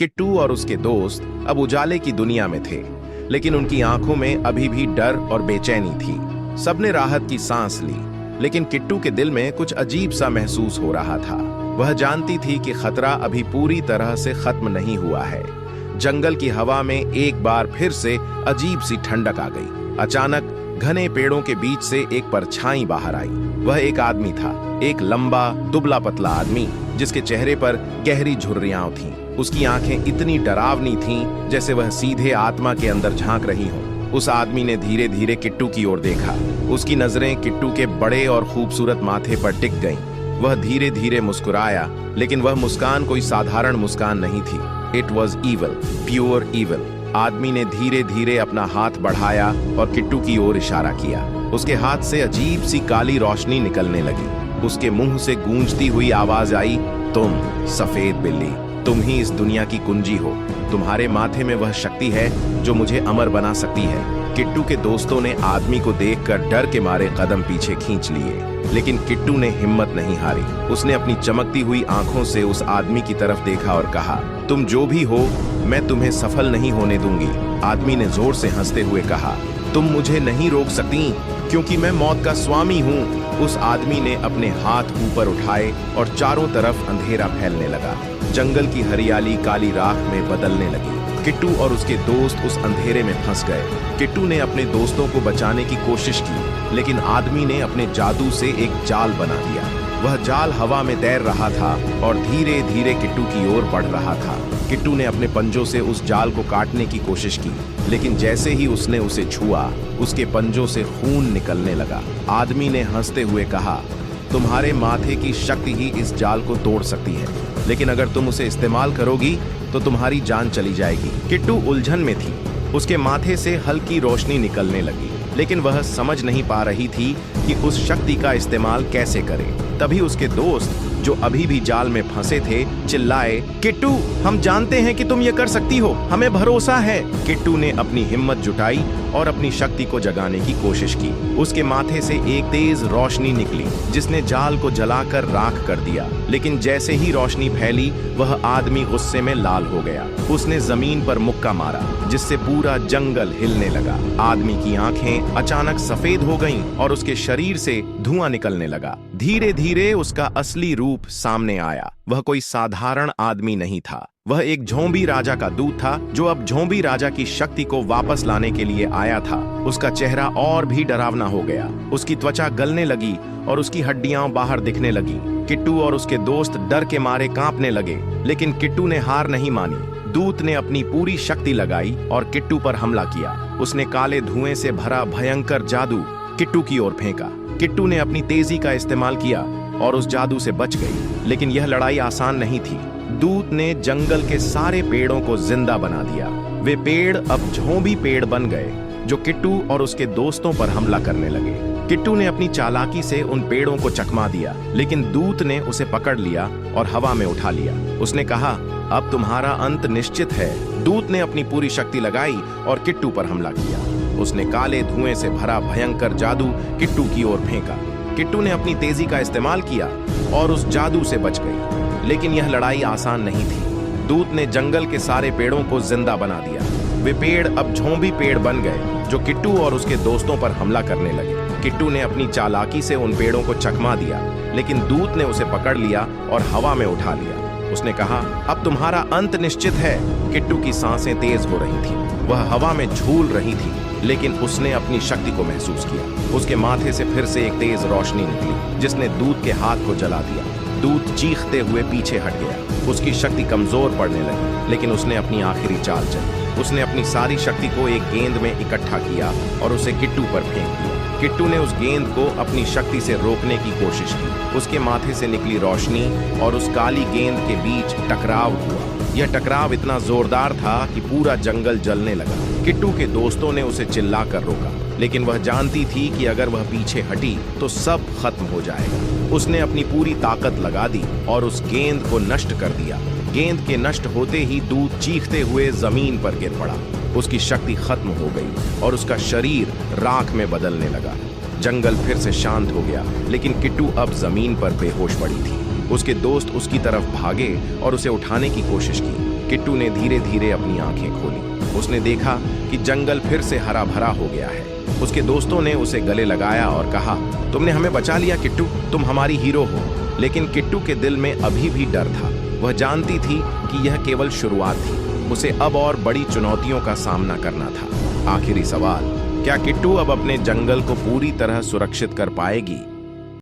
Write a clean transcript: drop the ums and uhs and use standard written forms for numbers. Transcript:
किट्टू और उसके दोस्त अब उजाले की दुनिया में थे, लेकिन उनकी आंखों में अभी भी डर और बेचैनी थी। सबने राहत की सांस ली, लेकिन किट्टू के दिल में कुछ अजीब सा महसूस हो रहा था। वह जानती थी कि खतरा अभी पूरी तरह से खत्म नहीं हुआ है। जंगल की हवा में एक बार फिर से अजीब सी ठंडक आ गई। अचानक घने पेड़ों के बीच से एक परछाई बाहर आई। वह एक आदमी था, एक लंबा दुबला पतला आदमी जिसके चेहरे पर गहरी झुर्रियां थीं। उसकी आंखें इतनी डरावनी थीं जैसे वह सीधे आत्मा के अंदर झांक रही हों। उस आदमी ने धीरे धीरे किट्टू की ओर देखा। उसकी नजरें किट्टू के बड़े और खूबसूरत माथे पर टिक गईं। वह धीरे धीरे मुस्कुराया, लेकिन वह मुस्कान कोई साधारण मुस्कान नहीं थी। It was evil, pure evil. आदमी ने धीरे धीरे अपना हाथ बढ़ाया और किट्टू की ओर इशारा किया। उसके हाथ से अजीब सी काली रोशनी निकलने लगी। उसके मुंह से गूंजती हुई आवाज आई, तुम सफेद बिल्ली, तुम ही इस दुनिया की कुंजी हो। तुम्हारे माथे में वह शक्ति है जो मुझे अमर बना सकती है। किट्टू के दोस्तों ने आदमी को देखकर डर के मारे कदम पीछे खींच लिए, लेकिन किट्टू ने हिम्मत नहीं हारी। उसने अपनी चमकती हुई आंखों से उस आदमी की तरफ देखा और कहा, तुम जो भी हो, मैं तुम्हें सफल नहीं होने दूंगी। आदमी ने जोर से हंसते हुए कहा, तुम मुझे नहीं रोक सकती, क्योंकि मैं मौत का स्वामी हूँ। उस आदमी ने अपने हाथ ऊपर उठाए और चारों तरफ अंधेरा फैलने लगा। जंगल की हरियाली काली राख में बदलने लगी। किट्टू और उसके दोस्त उस अंधेरे में फंस गए। किट्टू ने अपने दोस्तों को बचाने की कोशिश की, लेकिन आदमी ने अपने जादू से एक जाल बना दिया। वह जाल हवा में तैर रहा था और धीरे धीरे किट्टू की ओर बढ़ रहा था। किट्टू ने अपने पंजों से उस जाल को काटने की कोशिश की, लेकिन जैसे ही उसने उसे छुआ, उसके पंजों से खून निकलने लगा। आदमी ने हंसते हुए कहा, तुम्हारे माथे की शक्ति ही इस जाल को तोड़ सकती है, लेकिन अगर तुम उसे इस्तेमाल करोगी तो तुम्हारी जान चली जाएगी। किट्टू उलझन में थी। उसके माथे से हल्की रोशनी निकलने लगी, लेकिन वह समझ नहीं पा रही थी कि उस शक्ति का इस्तेमाल कैसे करे। तभी उसके दोस्त, जो अभी भी जाल में फंसे थे, चिल्लाए, किट्टू, हम जानते हैं कि तुम ये कर सकती हो, हमें भरोसा है। किट्टू ने अपनी हिम्मत जुटाई और अपनी शक्ति को जगाने की कोशिश की। उसके माथे से एक तेज रोशनी निकली, जिसने जाल को जलाकर राख कर दिया। लेकिन जैसे ही रोशनी फैली, वह आदमी गुस्से में लाल हो गया। उसने जमीन पर मुक्का मारा, जिससे पूरा जंगल हिलने लगा। आदमी की आंखें अचानक सफेद हो गईं और उसके शरीर से धुआं निकलने लगा। धीरे धीरे उसका असली रूप सामने आया। वह कोई साधारण आदमी नहीं था। वह एक झोंबी राजा का दूत था, जो अब झोंबी राजा की शक्ति को वापस लाने के लिए आया था। उसका चेहरा और भी डरावना हो गया। उसकी त्वचा गलने लगी और उसकी हड्डियां बाहर दिखने लगी। किट्टू और उसके दोस्त डर के मारे कांपने लगे, लेकिन किट्टू ने हार नहीं मानी। दूत ने अपनी पूरी शक्ति लगाई और किट्टू पर हमला किया। उसने काले धुएं से भरा भयंकर जादू किट्टू की ओर फेंका। किट्टू ने अपनी तेजी का इस्तेमाल किया और उस जादू से बच गई, लेकिन यह लड़ाई आसान नहीं थी। दूत ने जंगल के सारे पेड़ों को जिंदा बना दिया। वे पेड़ अब झोंबी पेड़ बन गए, जो किट्टू और उसके दोस्तों पर हमला करने लगे। किट्टू ने अपनी चालाकी से उन पेड़ों को चकमा दिया, लेकिन दूत ने उसे पकड़ लिया और हवा में उठा लिया। उसने कहा, अब तुम्हारा अंत निश्चित है। दूत ने अपनी पूरी शक्ति लगाई और किट्टू पर हमला किया। उसने काले धुएं से भरा भयंकर जादू किट्टू की ओर फेंका। किट्टू ने अपनी तेजी का इस्तेमाल किया और उस जादू से बच गई, लेकिन यह लड़ाई आसान नहीं थी। दूत ने जंगल के सारे पेड़ों को जिंदा बना दिया। वे पेड़ अब झोंबी पेड़ बन गए, जो किट्टू और उसके दोस्तों पर हमला करने लगे। किट्टू ने अपनी चालाकी से उन पेड़ों को चकमा दिया, लेकिन दूत ने उसे पकड़ लिया और हवा में उठा लिया। उसने कहा, अब तुम्हारा अंत निश्चित है। किट्टू की सांसें तेज हो रही थीं। वह हवा में झूल रही थी, लेकिन उसने अपनी शक्ति को महसूस किया। उसके माथे से फिर से एक तेज रोशनी निकली, जिसने दूत के हाथ को जला दिया। दूत चीखते हुए पीछे हट गया। उसकी शक्ति कमजोर पड़ने लगी, लेकिन उसने अपनी आखिरी चाल चली। उसने अपनी सारी शक्ति को एक गेंद में इकट्ठा किया और उसे किट्टू पर फेंक दिया। किट्टू ने उस गेंद को अपनी शक्ति से रोकने की कोशिश की। उसके माथे से निकली रोशनी और उस काली गेंद के बीच टकराव हुआ। यह टकराव इतना जोरदार था कि पूरा जंगल जलने लगा। किट्टू के दोस्तों ने उसे चिल्लाकर रोका, लेकिन वह जानती थी कि अगर वह पीछे हटी तो सब खत्म हो जाएगा। उसने अपनी पूरी ताकत लगा दी और उस गेंद को नष्ट कर दिया। गेंद के नष्ट होते ही दूत चीखते हुए जमीन पर गिर पड़ा। उसकी शक्ति खत्म हो गई और उसका शरीर राख में बदलने लगा। जंगल फिर से शांत हो गया, लेकिन किट्टू अब जमीन पर बेहोश पड़ी थी। उसके दोस्त उसकी तरफ भागे और उसे उठाने की कोशिश की। किट्टू ने धीरे धीरे अपनी आंखें खोली। उसने देखा कि जंगल फिर से हरा भरा हो गया है। उसके दोस्तों ने उसे गले लगाया और कहा, तुमने हमें बचा लिया किट्टू, तुम हमारी हीरो हो। लेकिन किट्टू के दिल में अभी भी डर था। वह जानती थी कि यह केवल शुरुआत थी, उसे अब और बड़ी चुनौतियों का सामना करना था। आखिरी सवाल, क्या किट्टू अब अपने जंगल को पूरी तरह सुरक्षित कर पाएगी